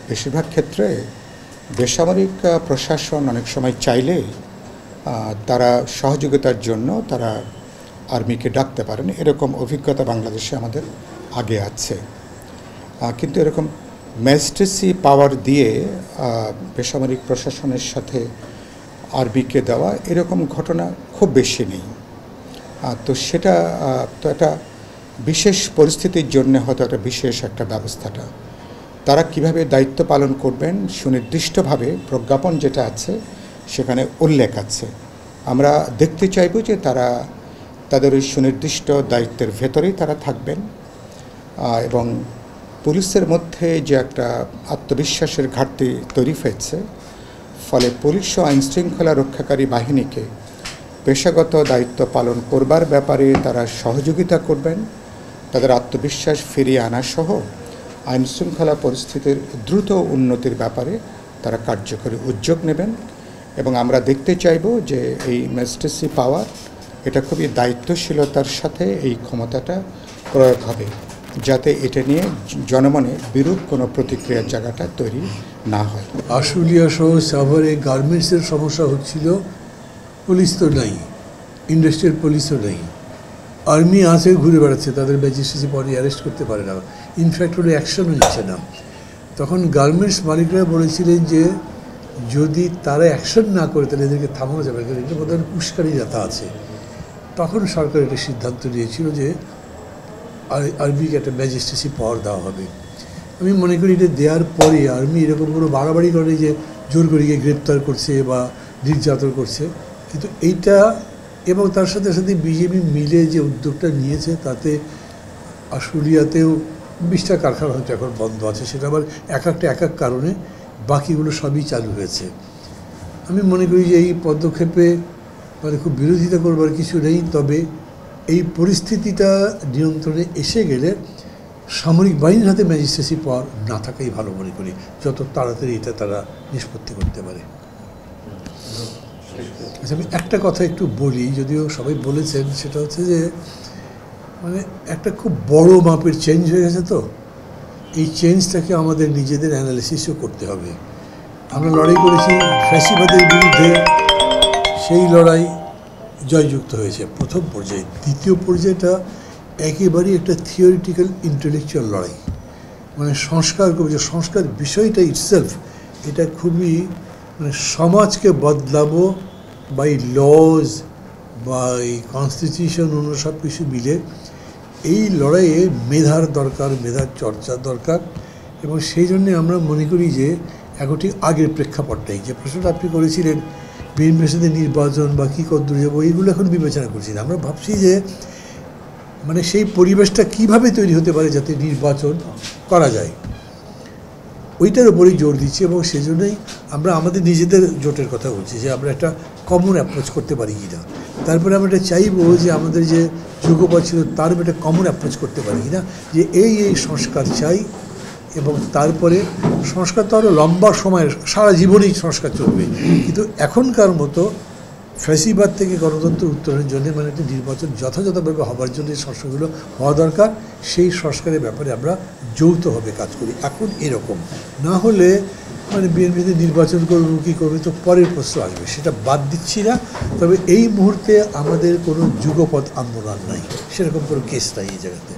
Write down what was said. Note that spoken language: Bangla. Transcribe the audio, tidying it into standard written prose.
বেশিরভাগ ক্ষেত্রে বেসামরিক প্রশাসন অনেক সময় চাইলে তারা সহযোগিতার জন্য তারা আর্মিকে ডাকতে পারেন, এরকম অভিজ্ঞতা বাংলাদেশে আমাদের আগে আছে। কিন্তু এরকম ম্যাজিস্ট্রেসি পাওয়ার দিয়ে বেসামরিক প্রশাসনের সাথে আর্মিকে দেওয়া এরকম ঘটনা খুব বেশি নেই। তো সেটা তো একটা বিশেষ পরিস্থিতির জন্য হয়তো একটা বিশেষ একটা ব্যবস্থাটা তারা কিভাবে দায়িত্ব পালন করবেন সুনির্দিষ্টভাবে প্রজ্ঞাপন যেটা আছে সেখানে উল্লেখ আছে। আমরা দেখতে চাইব যে তারা তাদের ওই সুনির্দিষ্ট দায়িত্বের ভেতরেই তারা থাকবেন এবং পুলিশের মধ্যে যে একটা আত্মবিশ্বাসের ঘাটতি তৈরি হয়েছে, ফলে পুলিশ ও আইনশৃঙ্খলা রক্ষাকারী বাহিনীকে পেশাগত দায়িত্ব পালন করবার ব্যাপারে তারা সহযোগিতা করবেন, তাদের আত্মবিশ্বাস ফিরিয়ে আনা সহ আইনশৃঙ্খলা পরিস্থিতির দ্রুত উন্নতির ব্যাপারে তারা কার্যকরী উদ্যোগ নেবেন। এবং আমরা দেখতে চাইব যে এই ম্যাজিস্ট্রেসি পাওয়ার এটা খুবই দায়িত্বশীলতার সাথে এই ক্ষমতাটা প্রয়োগ হবে, যাতে এটা নিয়ে জনমনে বিরূপ কোনো প্রতিক্রিয়ার জায়গাটা তৈরি না হয়। আশুলিয়া সহ সাভারে গার্মেন্টসের সমস্যা হচ্ছিল, পুলিশ তো নাই, ইন্ডাস্ট্রিয়াল পুলিশও নেই, আর্মি আছে ঘুরে বেড়াচ্ছে, তাদের ম্যাজিস্ট্রেসি পরে অ্যারেস্ট করতে পারে না, ইনফ্যাক্ট ওরা অ্যাকশনও নিচ্ছে না। তখন গার্মেন্টস মালিকরা বলেছিলেন যে যদি তারা অ্যাকশন না করে তাহলে এদেরকে থামানো যাবে, কারণ এটার মধ্যে উস্কানি যাতা আছে। তখন সরকার একটা সিদ্ধান্ত নিয়েছিল যে আর্মিকে একটা ম্যাজিস্ট্রেসি পাওয়ার দেওয়া হবে। আমি মনে করি এটা দেওয়ার পরে আর্মি এরকম কোনো বাড়াবাড়ি করে যে জোর করে গিয়ে গ্রেপ্তার করছে বা নির্যাতন করছে, কিন্তু এইটা এবং তার সাথে সাথে বিজেপি মিলে যে উদ্যোগটা নিয়েছে তাতে আশুলিয়াতেও 20টা কারখানা হয়তো এখন বন্ধ আছে, সেটা আবার এক এক কারণে, বাকিগুলো সবই চালু হয়েছে। আমি মনে করি যে এই পদক্ষেপে মানে খুব বিরোধিতা করবার কিছু নেই, তবে এই পরিস্থিতিটা নিয়ন্ত্রণে এসে গেলে সামরিক বাহিনীর হাতে ম্যাজিস্ট্রেসি পাওয়ার না থাকাই ভালো মনে করি, যত তাড়াতাড়ি এটা তারা নিষ্পত্তি করতে পারে। আচ্ছা, আমি একটা কথা একটু বলি, যদিও সবাই বলেছেন, সেটা হচ্ছে যে মানে একটা খুব বড় মাপের চেঞ্জ হয়ে গেছে, তো এই চেঞ্জটাকে আমাদের নিজেদের অ্যানালিসিসও করতে হবে। আমরা লড়াই করেছি ফ্যাসিবাদের বিরুদ্ধে, সেই লড়াই জয়যুক্ত হয়েছে প্রথম পর্যায়ে। দ্বিতীয় পর্যায়টা একেবারেই একটা থিওরিটিক্যাল ইন্টেলেকচুয়াল লড়াই, মানে সংস্কার করবে, যে সংস্কার বিষয়টা ইটসেলফ এটা খুবই মানে সমাজকে বদলাবো বাই লজ বা এই কনস্টিটিউশন অন্য সব কিছু মিলে এই লড়াইয়ে মেধার দরকার, মেধার চর্চা দরকার। এবং সেই জন্যে আমরা মনে করি যে এখন ঠিক আগের প্রেক্ষাপটটাই, যে প্রশ্নটা আপনি করেছিলেন বিএনপির সাথে নির্বাচন বা কী কদ্দূর যাবো, এইগুলো এখন বিবেচনা করছি না। আমরা ভাবছি যে মানে সেই পরিবেশটা কিভাবে তৈরি হতে পারে যাতে নির্বাচন করা যায়, ওইটার উপরেই জোর দিচ্ছি। এবং সেজন্যই আমরা আমাদের নিজেদের জোটের কথা বলছি যে আমরা একটা কমন অ্যাপ্রোচ করতে পারি কি না। তারপরে আমরা এটা চাইবো যে আমাদের যে যুগপৎ ছিল তার একটা কমন অ্যাপ্রোচ করতে পারি কি না, যে এই সংস্কার চাই। এবং তারপরে সংস্কার তো আরও লম্বা সময়ের, সারা জীবনেই সংস্কার চলবে, কিন্তু এখনকার মতো ফ্যাসিবাদ থেকে গণতন্ত্র উত্তরণের জন্য মানে একটা নির্বাচন যথাযথভাবে হবার জন্য এই সংস্কারগুলো হওয়া দরকার। সেই সংস্কারের ব্যাপারে আমরা যৌথভাবে কাজ করি। এখন এরকম না হলে মানে বিএনপিতে নির্বাচন করবো কী করবে তো পরের প্রশ্ন আসবে, সেটা বাদ দিচ্ছি না। তবে এই মুহূর্তে আমাদের কোনো যুগপৎ আন্দোলন নাই, সেরকম কোনো কেস নাই এই জায়গাতে।